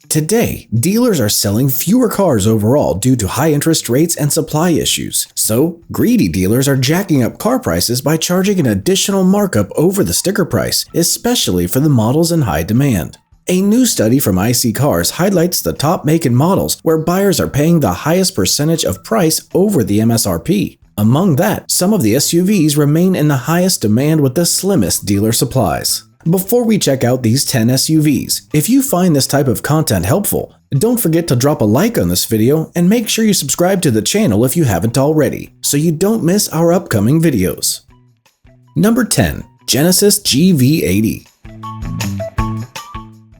Today, dealers are selling fewer cars overall due to high interest rates and supply issues. So, greedy dealers are jacking up car prices by charging an additional markup over the sticker price, especially for the models in high demand. A new study from iSeeCars highlights the top make and models where buyers are paying the highest percentage of price over the MSRP. Among that, some of the SUVs remain in the highest demand with the slimmest dealer supplies. Before we check out these 10 SUVs, if you find this type of content helpful, don't forget to drop a like on this video and make sure you subscribe to the channel if you haven't already, so you don't miss our upcoming videos. Number 10. Genesis GV80.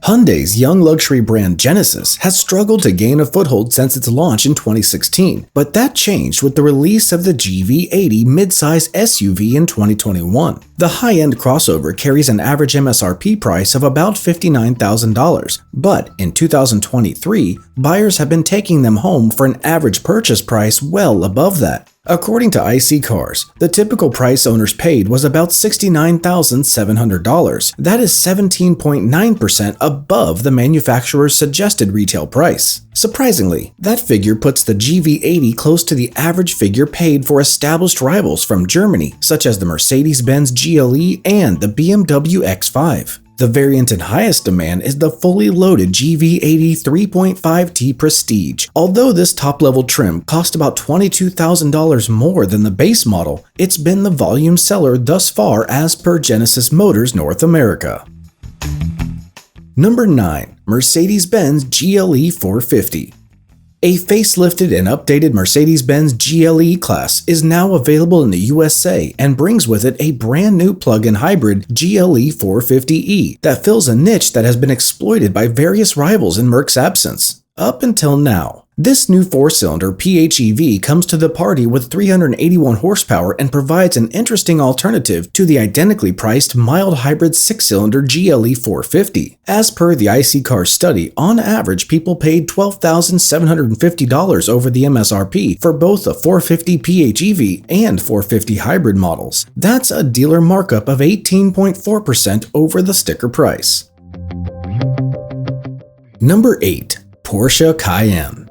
Hyundai's young luxury brand Genesis has struggled to gain a foothold since its launch in 2016, but that changed with the release of the GV80 midsize SUV in 2021. The high-end crossover carries an average MSRP price of about $59,000, but in 2023, buyers have been taking them home for an average purchase price well above that. According to iSeeCars, the typical price owners paid was about $69,700. That is 17.9% above the manufacturer's suggested retail price. Surprisingly, that figure puts the GV80 close to the average figure paid for established rivals from Germany, such as the Mercedes-Benz GLE and the BMW X5. The variant in highest demand is the fully loaded GV80 3.5T Prestige. Although this top-level trim cost about $22,000 more than the base model, it's been the volume seller thus far as per Genesis Motors North America. Number 9. Mercedes-Benz GLE 450. A facelifted and updated Mercedes-Benz GLE class is now available in the USA and brings with it a brand new plug-in hybrid GLE 450e that fills a niche that has been exploited by various rivals in Merc's absence. Up until now, this new 4-cylinder PHEV comes to the party with 381 horsepower and provides an interesting alternative to the identically priced mild hybrid 6-cylinder GLE 450. As per the iSeeCars study, on average people paid $12,750 over the MSRP for both the 450 PHEV and 450 hybrid models. That's a dealer markup of 18.4% over the sticker price. Number 8. Porsche Cayenne.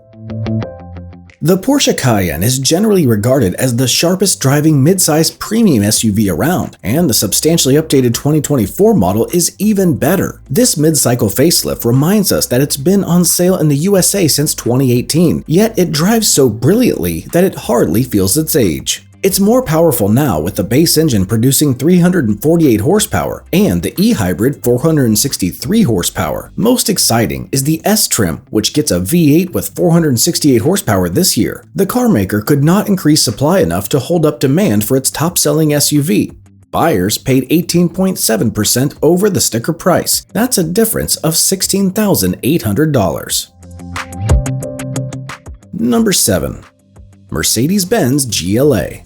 The Porsche Cayenne is generally regarded as the sharpest driving midsize premium SUV around, and the substantially updated 2024 model is even better. This mid-cycle facelift reminds us that it's been on sale in the USA since 2018, yet it drives so brilliantly that it hardly feels its age. It's more powerful now with the base engine producing 348 horsepower and the e-hybrid 463 horsepower. Most exciting is the S trim, which gets a V8 with 468 horsepower this year. The carmaker could not increase supply enough to hold up demand for its top-selling SUV. Buyers paid 18.7% over the sticker price. That's a difference of $16,800. Number 7. Mercedes-Benz GLA.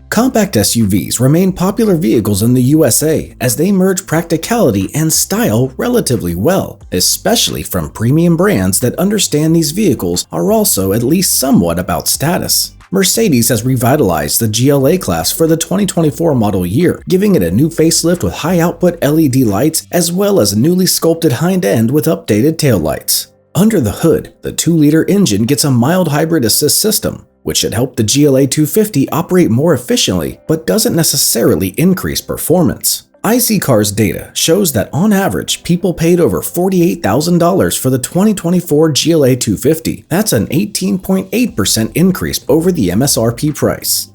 Compact SUVs remain popular vehicles in the USA as they merge practicality and style relatively well, especially from premium brands that understand these vehicles are also at least somewhat about status. Mercedes has revitalized the GLA class for the 2024 model year, giving it a new facelift with high-output LED lights as well as a newly sculpted hind end with updated taillights. Under the hood, the 2-liter engine gets a mild hybrid assist system, which should help the GLA 250 operate more efficiently, but doesn't necessarily increase performance. iSeeCars data shows that on average, people paid over $48,000 for the 2024 GLA 250. That's an 18.8% increase over the MSRP price.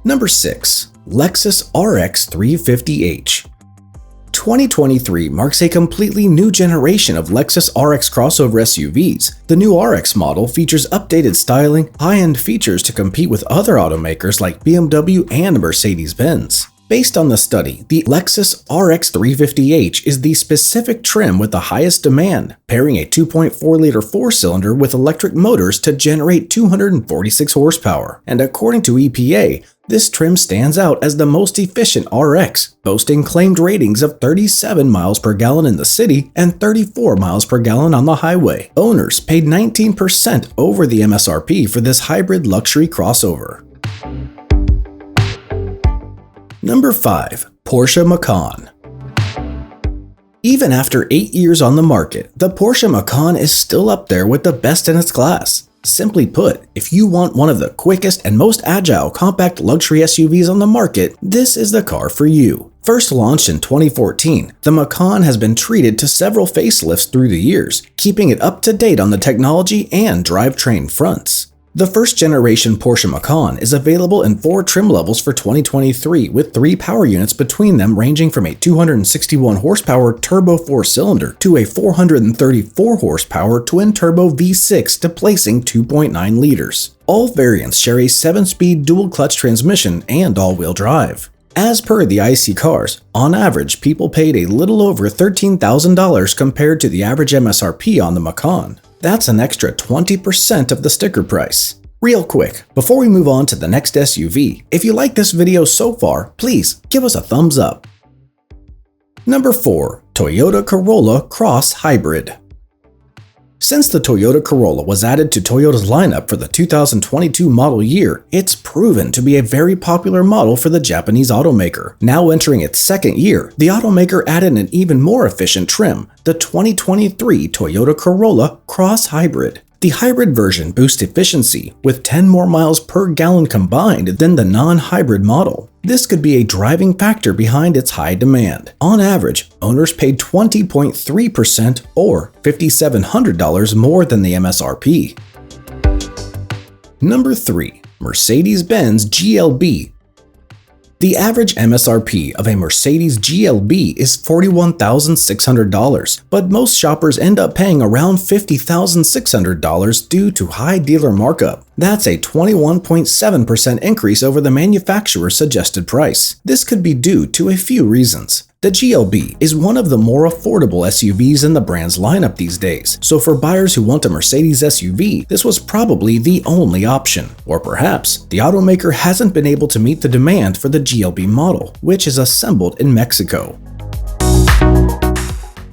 Number 6. Lexus RX 350h. 2023 marks a completely new generation of Lexus RX crossover SUVs. The new RX model features updated styling, high-end features to compete with other automakers like BMW and Mercedes-Benz. Based on the study, the Lexus RX 350h is the specific trim with the highest demand, pairing a 2.4-liter 4-cylinder with electric motors to generate 246 horsepower. And according to EPA, this trim stands out as the most efficient RX, boasting claimed ratings of 37 miles per gallon in the city and 34 miles per gallon on the highway. Owners paid 19% over the MSRP for this hybrid luxury crossover. Number 5. Porsche Macan. Even after 8 years on the market, the Porsche Macan is still up there with the best in its class. Simply put, if you want one of the quickest and most agile compact luxury SUVs on the market, this is the car for you. First launched in 2014, the Macan has been treated to several facelifts through the years, keeping it up to date on the technology and drivetrain fronts. The first generation Porsche Macan is available in 4 trim levels for 2023 with 3 power units between them ranging from a 261 horsepower turbo 4-cylinder to a 434 horsepower twin-turbo V6 displacing 2.9 liters. All variants share a 7-speed dual-clutch transmission and all-wheel drive. As per the iSeeCars, on average, people paid a little over $13,000 compared to the average MSRP on the Macan. That's an extra 20% of the sticker price. Real quick, before we move on to the next SUV, if you like this video so far, please give us a thumbs up. Number 4. Toyota Corolla Cross Hybrid. Since the Toyota Corolla was added to Toyota's lineup for the 2022 model year, it's proven to be a very popular model for the Japanese automaker. Now entering its second year, the automaker added an even more efficient trim, the 2023 Toyota Corolla Cross Hybrid. The hybrid version boosts efficiency with 10 more miles per gallon combined than the non-hybrid model. This could be a driving factor behind its high demand. On average, owners paid 20.3% or $5,700 more than the MSRP. Number 3. Mercedes-Benz GLB. The average MSRP of a Mercedes GLB is $41,600, but most shoppers end up paying around $50,600 due to high dealer markup. That's a 21.7% increase over the manufacturer's suggested price. This could be due to a few reasons. The GLB is one of the more affordable SUVs in the brand's lineup these days, so for buyers who want a Mercedes SUV, this was probably the only option. Or perhaps, the automaker hasn't been able to meet the demand for the GLB model, which is assembled in Mexico.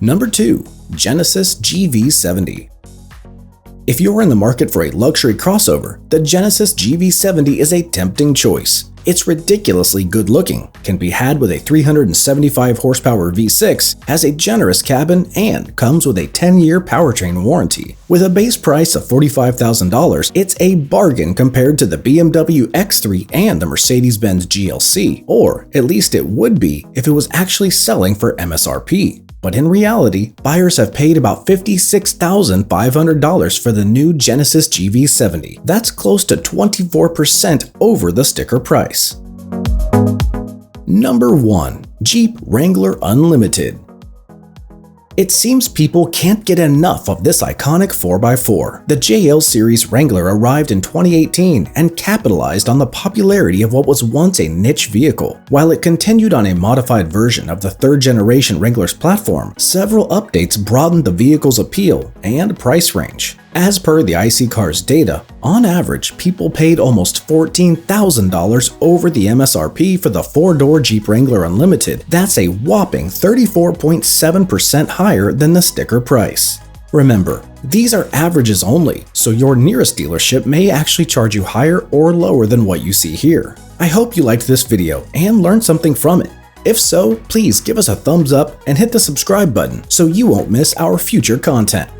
Number 2. Genesis GV70. If you're in the market for a luxury crossover, the Genesis GV70 is a tempting choice. It's ridiculously good looking, can be had with a 375 horsepower V6, has a generous cabin, and comes with a 10-year powertrain warranty. With a base price of $45,000, it's a bargain compared to the BMW X3 and the Mercedes-Benz GLC, or at least it would be if it was actually selling for MSRP. But in reality, buyers have paid about $56,500 for the new Genesis GV70. That's close to 24% over the sticker price. Number 1. Jeep Wrangler Unlimited. It seems people can't get enough of this iconic 4x4. The JL Series Wrangler arrived in 2018 and capitalized on the popularity of what was once a niche vehicle. While it continued on a modified version of the third-generation Wrangler's platform, several updates broadened the vehicle's appeal and price range. As per the iSeeCars data, on average, people paid almost $14,000 over the MSRP for the 4-door Jeep Wrangler Unlimited. That's a whopping 34.7% higher than the sticker price. Remember, these are averages only, so your nearest dealership may actually charge you higher or lower than what you see here. I hope you liked this video and learned something from it. If so, please give us a thumbs up and hit the subscribe button so you won't miss our future content.